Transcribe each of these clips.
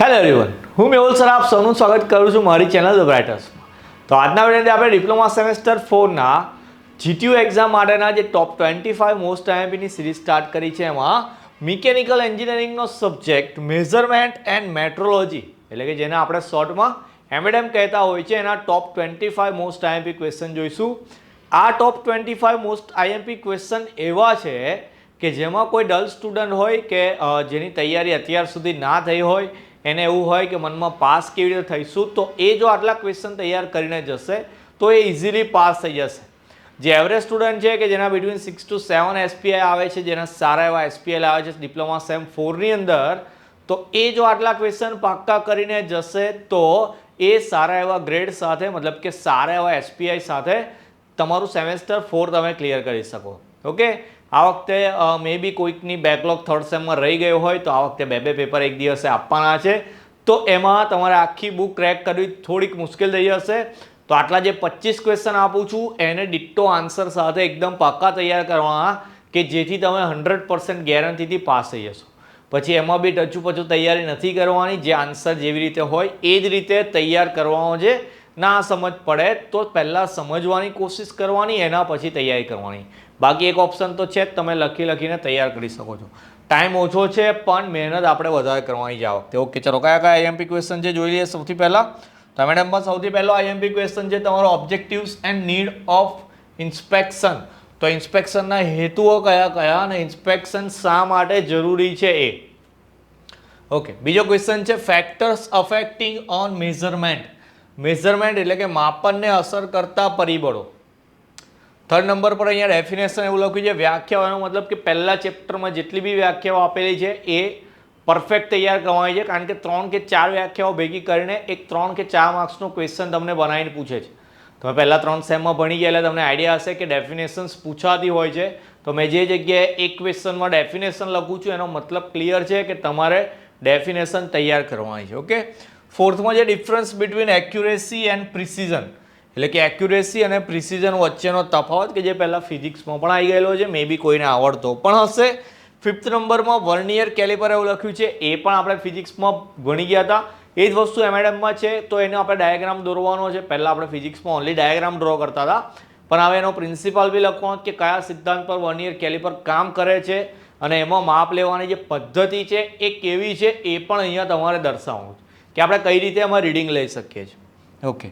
Hello everyone, હું Mehul sir આપ સૌનું સ્વાગત કરું છું મારી ચેનલ ધ બ્રાઇટર્સમાં. તો આજના વિડીયોની આપણે ડિપ્લોમા સેમેસ્ટર 4ના જીટીયુ એક્ઝામ માટેના જે ટોપ 25 મોસ્ટ આઈએમપીની સિરીઝ સ્ટાર્ટ કરી છે. એમાં મિકેનિકલ એન્જિનિયરિંગનો સબ્જેક્ટ મેઝરમેન્ટ એન્ડ મેટ્રોલોજી, એટલે કે જેને આપણે શોર્ટમાં એમએડએમ કહેતા હોય છે, એના ટોપ 25 મોસ્ટ આઈએમપી ક્વેશ્ચન જોઈશું. આ ટોપ 25 મોસ્ટ આઈએમપી ક્વેશ્ચન એવા છે કે જેમાં કોઈ ડલ સ્ટુડન્ટ હોય કે જેની તૈયારી અત્યાર સુધી ના થઈ હોય, એને એવું હોય કે મનમાં પાસ કેવી રીતે થઈશું, તો એ જો આટલા ક્વેશ્ચન તૈયાર કરીને જશે તો એ ઇઝીલી પાસ થઈ જશે. જે એવરેજ સ્ટુડન્ટ છે કે જેના બિટવીન 6 to 7 એસપીઆઈ આવે છે, જેના સારા એવા એસપીઆઈ આવે છે ડિપ્લોમા સેમ 4ની અંદર, તો એ જો આટલા ક્વેશ્ચન પાક્કા કરીને જશે તો એ સારા એવા ગ્રેડ સાથે, મતલબ કે સારા એવા એસપીઆઈ સાથે તમારું સેમેસ્ટર 4 તમે ક્લિયર કરી શકો. ઓકે, આ વખતે મે બી કોઈકની બેકલોગ થર્ડ સેમમાં રહી ગયો હોય તો આ વખતે બે પેપર એક દિવસે આપવાના છે, તો એમાં તમારે આખી બુક ક્રેક કરવી થોડીક મુશ્કેલ થઈ જશે. તો આટલા જે 25 ક્વેશ્ચન આપું છું એને ડિટ્ટો આન્સર સાથે એકદમ પાક્કા તૈયાર કરવાના, કે જેથી તમે 100% ગેરંટીથી પાસ થઈ જશો. પછી એમાં બી ટચુપચું તૈયારી નથી કરવાની, જે આન્સર જેવી રીતે હોય એ જ રીતે તૈયાર કરવાનો છે. ના સમજ પડે તો પહેલાં સમજવાની કોશિશ કરવાની, એના પછી તૈયારી કરવાની. બાકી એક ઓપ્શન તો છે જ, તમે લખીને તૈયાર કરી શકો છો. ટાઈમ ઓછો છે પણ મહેનત આપણે વધારે કરવાની છે આ વખતે. ઓકે, ચલો કયા આઈએમપી ક્વેશ્ચન છે જોઈ લઈએ. સૌથી પહેલાં તો મેડમમાં સૌથી પહેલો આઈએમપી ક્વેશ્ચન છે તમારો objectives and need of inspection. તો ઇન્સ્પેક્શનના હેતુઓ કયા અને ઇન્સ્પેક્શન શા માટે જરૂરી છે એ. ઓકે, બીજો ક્વેશ્ચન છે factors affecting on measurement. Measurement એટલે કે માપનને અસર કરતા પરિબળો. થર્ડ નંબર પર અહીંયા ડેફિનેશન એવું લખ્યું છે વ્યાખ્યાઓનો, મતલબ કે પહેલા ચેપ્ટરમાં જેટલી બી વ્યાખ્યાઓ આપેલી છે એ પરફેક્ટ તૈયાર કરવાની છે, કારણ કે 3 કે 4 વ્યાખ્યાઓ ભેગી કરીને એક 3 કે 4 માર્ક્સનો ક્વેશ્ચન તમને બનાવીને પૂછે છે. તમે પહેલા 3 સેમમાં ભણી ગયા એટલે તમને આઈડિયા હશે કે ડેફિનેશન્સ પૂછાતી હોય છે. તો મેં જે જગ્યાએ એક ક્વેશ્ચનમાં ડેફિનેશન લખું છું એનો મતલબ ક્લિયર છે કે તમારે ડેફિનેશન તૈયાર કરવાની છે. ઓકે, ફોર્થમાં જે difference between accuracy and precision, એટલે કે એક્યુરેસી અને પ્રિસિઝન વચ્ચેનો તફાવત, કે જે પહેલાં ફિઝિક્સમાં પણ આવી ગયેલો છે, મે બી કોઈને આવડતો પણ હશે. 5th નંબરમાં વર્નિયર કેલિપર એવું લખ્યું છે, એ પણ આપણે ફિઝિક્સમાં ભણી ગયા હતા. એ જ વસ્તુ એમએડએમમાં છે, તો એનો આપણે ડાયાગ્રામ દોરવાનો છે. પહેલાં આપણે ફિઝિક્સમાં ઓનલી ડાયાગ્રામ ડ્રો કરતા હતા, પણ હવે એનો પ્રિન્સિપલ બી લખવાનો કે કયા સિદ્ધાંત પર વર્નિયર કેલિપર કામ કરે છે અને એમાં માપ લેવાની જે પદ્ધતિ છે એ કેવી છે એ પણ અહીંયા તમારે દર્શાવવાનું છે, કે આપણે કઈ રીતે એમાં રીડિંગ લઈ શકીએ છીએ. ઓકે,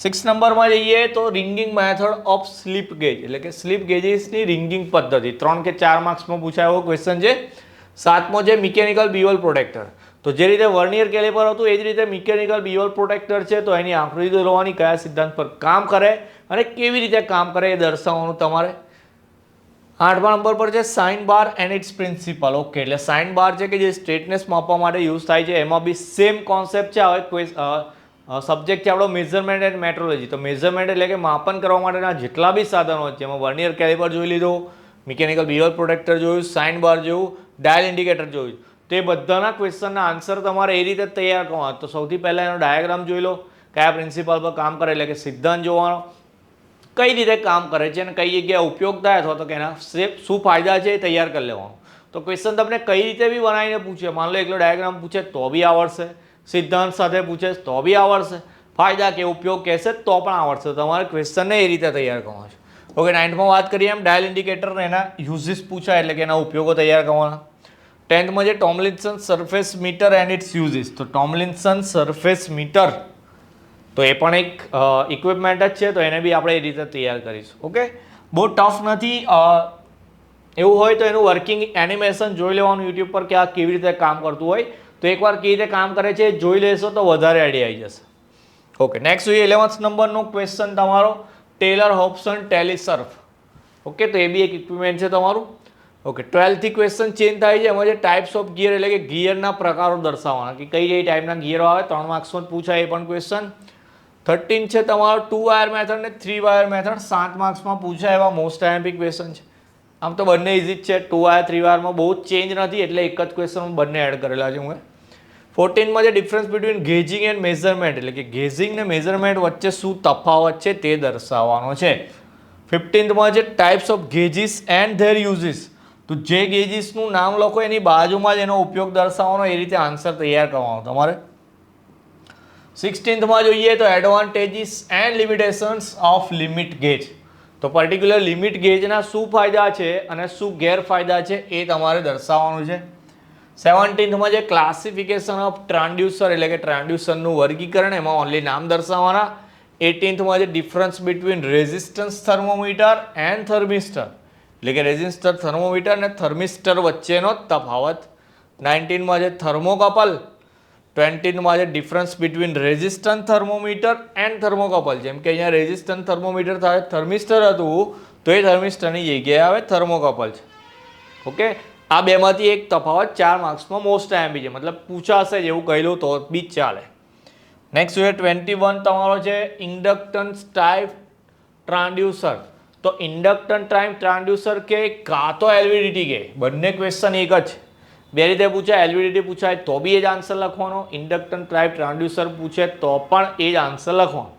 6 નંબરમાં જઈએ તો ringing method of slip gauge, એટલે કે સ્લીપ ગેજીસની રિંગિંગ પદ્ધતિ. 3 કે 4 માર્ક્સમાં પૂછાયો ક્વેશ્ચન છે. 7મો છે મિકેનિકલ બીવલ પ્રોટેક્ટર. તો જે રીતે વર્નિયર કેલિપર હતું એ જ રીતે મિકેનિકલ બીવલ પ્રોટેક્ટર છે, તો એની આકૃતિ દોરવાની, કયા સિદ્ધાંત પર કામ કરે અને કેવી રીતે કામ કરે એ દર્શાવવાનું તમારે. 8મા નંબર પર છે sine bar and its principle. Okay, એટલે સાઇન બાર છે કે જે સ્ટ્રેટનેસ માપવા માટે યુઝ થાય છે, એમાં બી સેમ કોન્સેપ્ટ છે. હવે સબ્જેક્ટ છે આપણો મેઝરમેન્ટ એન્ડ મેટ્રોલોજી. તો મેઝરમેન્ટ એટલે કે માપન કરવા માટેના જેટલા બી સાધનો છે, એમાં વર્નિયર કેલિપર જોઈ લીધો, મિકેનિકલ બીવલ પ્રોટેક્ટર જોયું, સાઇન બાર જોયું, ડાયલ ઇન્ડિકેટર જોયું. તો એ બધાના ક્વેશ્ચનના આન્સર તમારે એ રીતે તૈયાર કરવાના. તો સૌથી પહેલાં એનો ડાયાગ્રામ જોઈ લો, કયા પ્રિન્સિપલ પર કામ કરે, એટલે કે સિદ્ધાંત જોવાનો, કઈ રીતે કામ કરે છે અને કઈ જગ્યાએ ઉપયોગ થાય, અથવા તો કે એના શું ફાયદા છે એ તૈયાર કરી લેવાનું. તો ક્વેશ્ચન તમને કઈ રીતે બી બનાવીને પૂછે, માન લો એકલો ડાયાગ્રામ પૂછે તો બી આવડશે, સિદ્ધાંત સાથે પૂછે તો બી આવડશે, ફાયદા કે ઉપયોગ કહેશે તો પણ આવડશે. તમારે ક્વેશ્ચનને એ રીતે તૈયાર કરવાનો છે. ઓકે, 9મમાં વાત કરીએ એમ ડાયલ ઇન્ડિકેટર, એના યુઝિસ પૂછાય, એટલે કે એના ઉપયોગો તૈયાર કરવાના. 10મમાં જે Tomlinson surface meter and its uses. તો ટોમલિન્સન સરફેસ મીટર, તો એ પણ એક ઇક્વિપમેન્ટ જ છે, તો એને બી આપણે એ રીતે તૈયાર કરીશું. ઓકે, બહુ ટફ નથી. એવું હોય તો એનું વર્કિંગ એનિમેશન જોઈ લેવાનું યુટ્યુબ પર કે આ કેવી રીતે કામ કરતું હોય, તો એકવાર કેવી રીતે કામ કરે છે જોઈ લેશો તો વધારે આઈડિયા આવી જશે. ઓકે, નેક્સ્ટ જોઈએ 11th નંબરનો ક્વેશ્ચન તમારો ટેલર હોબ્સન ટેલિસર્ફ. ઓકે, તો એ બી એક ઇક્વિપમેન્ટ છે તમારું. ઓકે, 12th થી ક્વેશ્ચન ચેન્જ થાય છે. એમાં જે ટાઈપ્સ ઓફ ગિયર, એટલે કે ગિયરના પ્રકારો દર્શાવવાના, કે કઈ કઈ ટાઈપના ગિયરો આવે. 3 માર્ક્સમાં જ પૂછાય એ પણ ક્વેશ્ચન. 13 છે તમારો 2 વાયર મેથડ ને 3 વાયર મેથડ. 7 માર્ક્સમાં પૂછાય એવા મોસ્ટ આઈએમપી ક્વેશ્ચન છે. આમ તો બંને ઇઝી જ છે, 2 વાયર 3 વાયરમાં બહુ જ ચેન્જ નથી, એટલે એક જ ક્વેશ્ચન બંને એડ કરેલા છે હું. 14માં જે ડિફરન્સ બિટવીન ગેજિંગ એન્ડ મેઝરમેન્ટ, એટલે કે ગેજિંગ ને મેઝરમેન્ટ વચ્ચે શું તફાવત છે તે દર્શાવવાનો છે. 15માં જે types of gauges and there uses, તો જે ગેજીસનું નામ લખો એની બાજુમાં જ એનો ઉપયોગ દર્શાવવાનો, એ રીતે આન્સર તૈયાર કરવાનો તમારે. 16થમાં જોઈએ તો advantages and limitations of limit gauge. તો પર્ટિક્યુલર લિમિટ ગેજના શું ફાયદા છે અને શું ગેરફાયદા છે એ તમારે દર્શાવવાનું છે. 17થમાં જે ક્લાસિફિકેશન ઓફ ટ્રાન્ડ્યુસર એટલે કે ટ્રાન્ડ્યુસરનું વર્ગીકરણ, એમાં ઓનલી નામ દર્શાવવાના. 18થમાં જે difference between resistance thermometer and thermistor એટલે કે રેઝિસ્ટર થર્મોમીટર અને થર્મિસ્ટર વચ્ચેનો તફાવત. 19માં જે થર્મોકપલ. 20માં જે difference between resistant thermometer and thermocouple, જેમ કે અહીંયા રેઝિસ્ટન્ટ થર્મોમીટર થાય થર્મિસ્ટર હતું તો એ થર્મિસ્ટરની જગ્યાએ આવે થર્મોકપલ છે. ઓકે, આ બેમાંથી એક તફાવત 4 માર્ક્સમાં મોસ્ટ આઈએમપી છે, મતલબ પૂછાશે જેવું કહેલું તો બી ચાલે. નેક્સ્ટ જોઈએ 21 તમારો છે ઇન્ડક્ટન્સ ટાઈપ ટ્રાન્ડ્યુસર. તો ઇન્ડક્ટન્સ ટાઈપ ટ્રાન્ડ્યુસર કે કાં તો એલવીડીટી કે, બંને ક્વેશ્ચન એક જ. બે રીતે પૂછાય, એલવીડીટી પૂછાય તો બી એ જ આન્સર લખવાનો, ઇન્ડક્ટન્સ ટાઈપ ટ્રાન્ડ્યુસર પૂછે તો પણ એ જ આન્સર લખવાનો.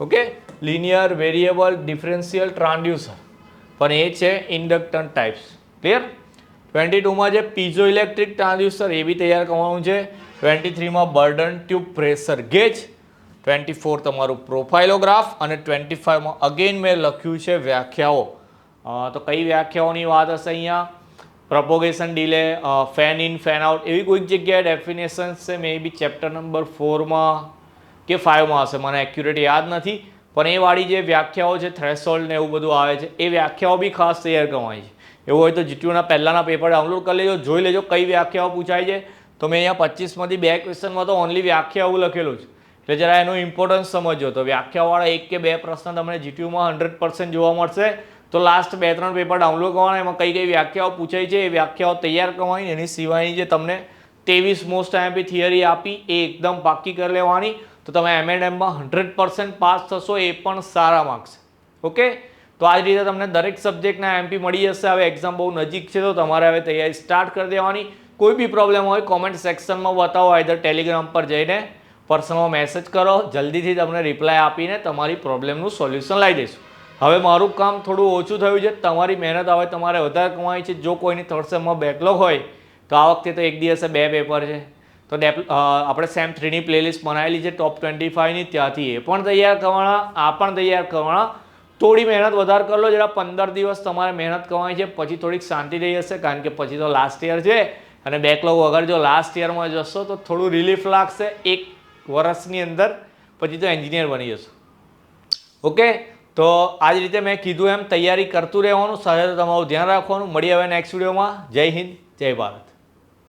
ઓકે, લિનિયર વેરિયેબલ ડિફરન્શિયલ ટ્રાન્ડ્યુસર પણ એ છે ઇન્ડક્ટન્સ ટાઈપ્સ. ક્લિયર? 22માં જે પીઝો ઇલેક્ટ્રિક ટ્રાન્ડ્યુસર એ બી તૈયાર કરવાનું છે. 23માં બર્ડન ટ્યુબ પ્રેશર ગેજ. 24 તમારું પ્રોફાઇલોગ્રાફ અને 25માં અગેન મેં લખ્યું છે વ્યાખ્યાઓ. તો કઈ વ્યાખ્યાઓની વાત હશે અહીંયા? Propagation delay, fan in fan out, એવી કોઈક જગ્યાએ ડેફિનેશન છે, મે બી ચેપ્ટર નંબર 4માં કે 5માં હશે, મને એક્યુરેટ યાદ નથી. પણ એ વાળી જે વ્યાખ્યાઓ છે, થ્રેશોલ્ડ ને એવું બધું આવે છે, એ વ્યાખ્યાઓ બી ખાસ તૈયાર કરવાની છે. એવું હોય તો જીટીયુના પહેલાંના પેપર ડાઉનલોડ કરી લેજો, જોઈ લેજો કઈ વ્યાખ્યાઓ પૂછાય છે. તો મેં અહીંયા 25માંથી 2 ક્વેશ્ચનમાં તો ઓનલી વ્યાખ્યાઓ લખેલું છે, એટલે જરા એનું ઇમ્પોર્ટન્સ સમજો. તો વ્યાખ્યાવાળા 1 કે 2 પ્રશ્ન તમને જીટીયુમાં 100% જોવા મળશે. તો લાસ્ટ 2-3 પેપર ડાઉનલોડ કરવાના, એમાં કઈ કઈ વ્યાખ્યાઓ પૂછાય છે એ વ્યાખ્યાઓ તૈયાર કરવાની. એની સિવાયની જે તમને 23 મોસ્ટ આઈએમપી થિયરી આપી એ એકદમ પાક્કી કરી લેવાની. તો તમે M&Mમાં 100% પાસ થશો, એ પણ સારા માર્ક્સ. ઓકે, તો આ જ રીતે તમને દરેક સબ્જેક્ટના એમપી મળી જશે. હવે એક્ઝામ બહુ નજીક છે તો તમારે હવે તૈયારી સ્ટાર્ટ કરી દેવાની. કોઈ બી પ્રોબ્લેમ હોય કોમેન્ટ સેક્શનમાં બતાવો, આઈધર ટેલિગ્રામ પર જઈને પર્સનલમાં મેસેજ કરો, જલ્દીથી તમને રિપ્લાય આપીને તમારી પ્રોબ્લેમનું સોલ્યુશન લાવી દઈશું. હવે મારું કામ થોડું ઓછું થયું છે, તમારી મહેનત હવે તમારે વધારે કમાઈ છે. જો કોઈની થર્ડ સેમમાં બેકલોગ હોય તો આ વખતે તો એક દિવસે 2 પેપર છે, તો આપણે સેમ 3ની પ્લેલિસ્ટ બનાવેલી છે ટોપ 25ની, ત્યાંથી એ પણ તૈયાર કરવાના, આ પણ તૈયાર કરવાના. થોડી મહેનત વધારે કરી લો, જરા 15 દિવસ તમારે મહેનત કરવાની છે, પછી થોડીક શાંતિ થઈ જશે, કારણ કે પછી તો લાસ્ટ યર છે અને બેકલોગ વગર જો લાસ્ટ યરમાં જશો તો થોડું રિલીફ લાગશે 1 વર્ષની અંદર, પછી તો એન્જિનિયર બની જશો. ઓકે, તો આ જ રીતે મેં કીધું એમ તૈયારી કરતું રહેવાનું, સાથે તમારું ધ્યાન રાખવાનું. મળીએ હવે નેક્સ્ટ વિડીયોમાં. જય હિન્દ, જય ભારત.